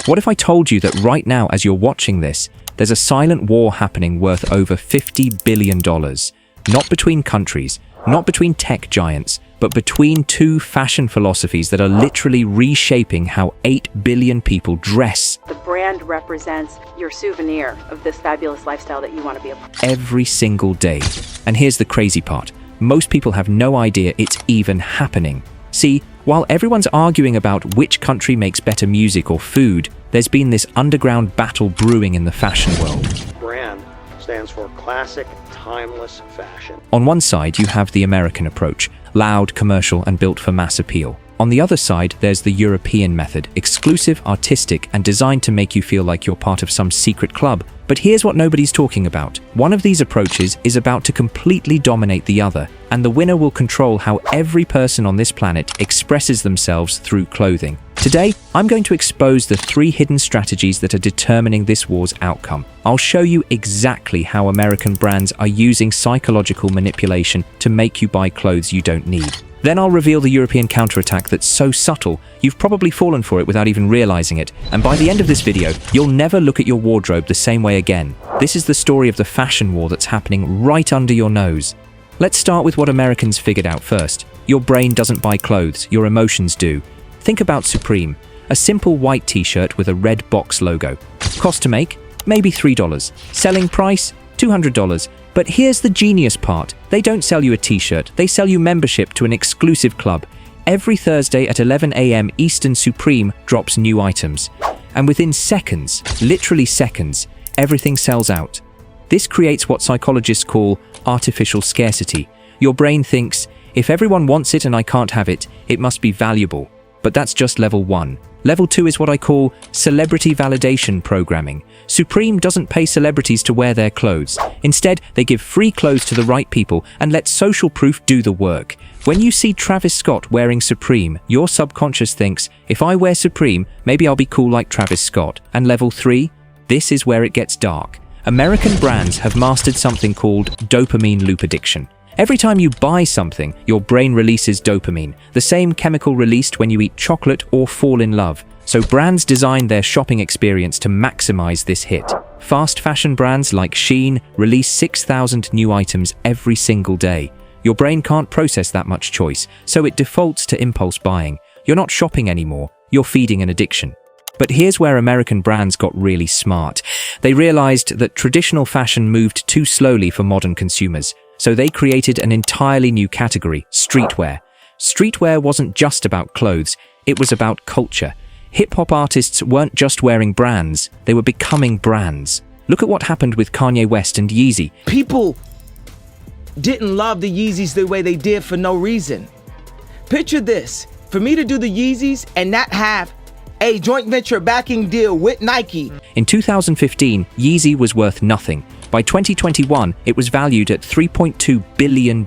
What if I told you that right now, as you're watching this, there's a silent war happening worth over $50 billion? Not between countries, not between tech giants, but between two fashion philosophies that are literally reshaping how 8 billion people dress. The brand represents your souvenir of this fabulous lifestyle that you want to be a part of. Every single day. And here's the crazy part. Most people have no idea it's even happening. See, while everyone's arguing about which country makes better music or food, there's been this underground battle brewing in the fashion world. Brand stands for classic, timeless fashion. On one side, you have the American approach, loud, commercial, and built for mass appeal. On the other side, there's the European method, exclusive, artistic, and designed to make you feel like you're part of some secret club. But here's what nobody's talking about. One of these approaches is about to completely dominate the other, and the winner will control how every person on this planet expresses themselves through clothing. Today, I'm going to expose the 3 hidden strategies that are determining this war's outcome. I'll show you exactly how American brands are using psychological manipulation to make you buy clothes you don't need. Then I'll reveal the European counterattack that's so subtle, you've probably fallen for it without even realizing it. And by the end of this video, you'll never look at your wardrobe the same way again. This is the story of the fashion war that's happening right under your nose. Let's start with what Americans figured out first. Your brain doesn't buy clothes, your emotions do. Think about Supreme, a simple white t-shirt with a red box logo. Cost to make? Maybe $3. Selling price? $200. But here's the genius part. They don't sell you a t-shirt, they sell you membership to an exclusive club. Every Thursday at 11 a.m. Eastern, Supreme drops new items. And within seconds, literally seconds, everything sells out. This creates what psychologists call artificial scarcity. Your brain thinks, if everyone wants it and I can't have it, it must be valuable. But that's just level 1. Level 2 is what I call celebrity validation programming. Supreme doesn't pay celebrities to wear their clothes. Instead, they give free clothes to the right people and let social proof do the work. When you see Travis Scott wearing Supreme, your subconscious thinks, if I wear Supreme, maybe I'll be cool like Travis Scott. And level 3? This is where it gets dark. American brands have mastered something called dopamine loop addiction. Every time you buy something, your brain releases dopamine, the same chemical released when you eat chocolate or fall in love. So brands design their shopping experience to maximize this hit. Fast fashion brands like Shein release 6,000 new items every single day. Your brain can't process that much choice, so it defaults to impulse buying. You're not shopping anymore, you're feeding an addiction. But here's where American brands got really smart. They realized that traditional fashion moved too slowly for modern consumers. So they created an entirely new category, streetwear. Streetwear wasn't just about clothes, it was about culture. Hip-hop artists weren't just wearing brands, they were becoming brands. Look at what happened with Kanye West and Yeezy. People didn't love the Yeezys the way they did for no reason. Picture this, for me to do the Yeezys and not have a joint venture backing deal with Nike. In 2015, Yeezy was worth nothing. By 2021, it was valued at $3.2 billion.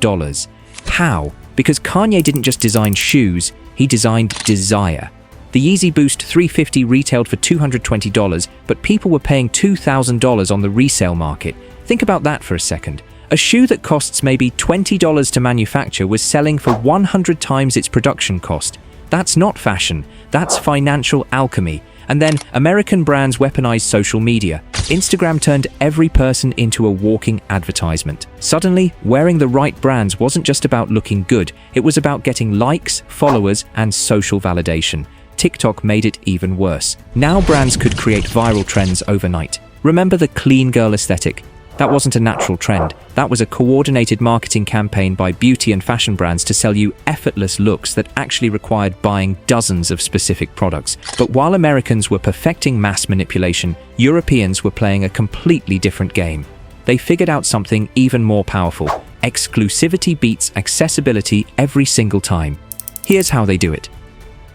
How? Because Kanye didn't just design shoes, he designed desire. The Yeezy Boost 350 retailed for $220, but people were paying $2,000 on the resale market. Think about that for a second. A shoe that costs maybe $20 to manufacture was selling for 100 times its production cost. That's not fashion, that's financial alchemy. And then American brands weaponized social media. Instagram turned every person into a walking advertisement. Suddenly, wearing the right brands wasn't just about looking good, it was about getting likes, followers, and social validation. TikTok made it even worse. Now brands could create viral trends overnight. Remember the clean girl aesthetic? That wasn't a natural trend. That was a coordinated marketing campaign by beauty and fashion brands to sell you effortless looks that actually required buying dozens of specific products. But while Americans were perfecting mass manipulation, Europeans were playing a completely different game. They figured out something even more powerful. Exclusivity beats accessibility every single time. Here's how they do it.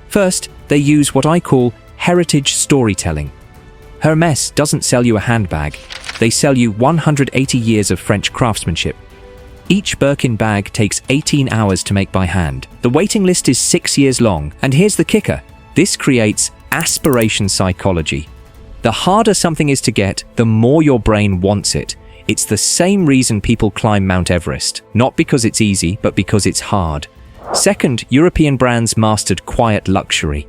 First, they use what I call heritage storytelling. Hermès doesn't sell you a handbag. They sell you 180 years of French craftsmanship. Each Birkin bag takes 18 hours to make by hand. The waiting list is 6 years long, and here's the kicker. This creates aspiration psychology. The harder something is to get, the more your brain wants it. It's the same reason people climb Mount Everest, not because it's easy, but because it's hard. Second, European brands mastered quiet luxury.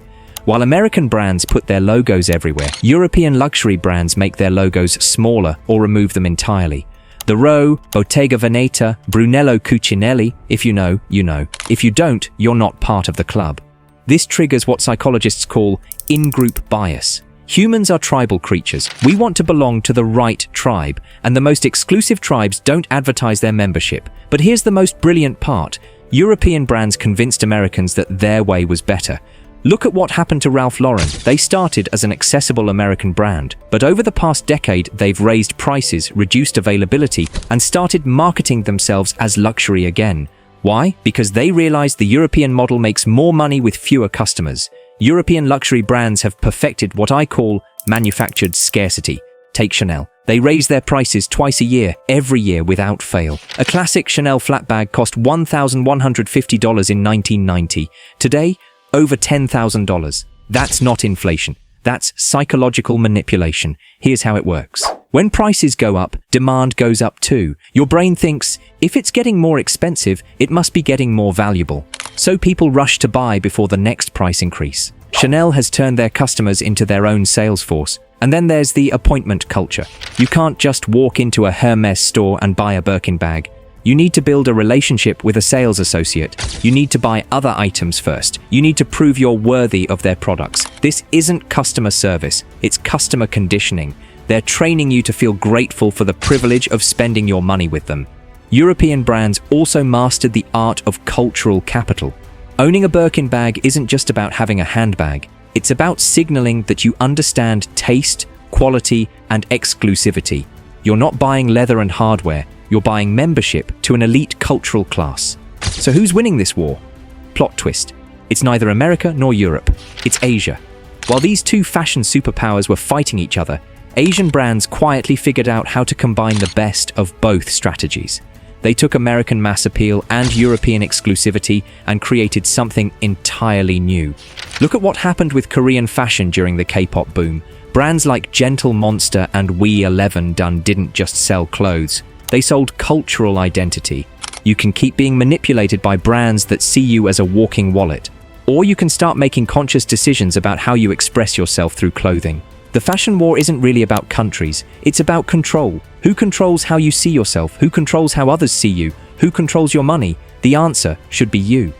While American brands put their logos everywhere, European luxury brands make their logos smaller or remove them entirely. The Row, Bottega Veneta, Brunello Cucinelli, if you know, you know. If you don't, you're not part of the club. This triggers what psychologists call in-group bias. Humans are tribal creatures. We want to belong to the right tribe, and the most exclusive tribes don't advertise their membership. But here's the most brilliant part. European brands convinced Americans that their way was better. Look at what happened to Ralph Lauren. They started as an accessible American brand, but over the past decade, they've raised prices, reduced availability, and started marketing themselves as luxury again. Why? Because they realized the European model makes more money with fewer customers. European luxury brands have perfected what I call manufactured scarcity. Take Chanel. They raise their prices twice a year, every year without fail. A classic Chanel flat bag cost $1,150 in 1990. Today, over $10,000. That's not inflation. That's psychological manipulation. Here's how it works. When prices go up, demand goes up too. Your brain thinks, if it's getting more expensive, it must be getting more valuable. So people rush to buy before the next price increase. Chanel has turned their customers into their own sales force. And then there's the appointment culture. You can't just walk into a Hermes store and buy a Birkin bag. You need to build a relationship with a sales associate. You need to buy other items first. You need to prove you're worthy of their products. This isn't customer service, it's customer conditioning. They're training you to feel grateful for the privilege of spending your money with them. European brands also mastered the art of cultural capital. Owning a Birkin bag isn't just about having a handbag. It's about signaling that you understand taste, quality, and exclusivity. You're not buying leather and hardware. You're buying membership to an elite cultural class. So who's winning this war? Plot twist. It's neither America nor Europe. It's Asia. While these two fashion superpowers were fighting each other, Asian brands quietly figured out how to combine the best of both strategies. They took American mass appeal and European exclusivity and created something entirely new. Look at what happened with Korean fashion during the K-pop boom. Brands like Gentle Monster and We11 didn't just sell clothes. They sold cultural identity. You can keep being manipulated by brands that see you as a walking wallet. Or you can start making conscious decisions about how you express yourself through clothing. The fashion war isn't really about countries. It's about control. Who controls how you see yourself? Who controls how others see you? Who controls your money? The answer should be you.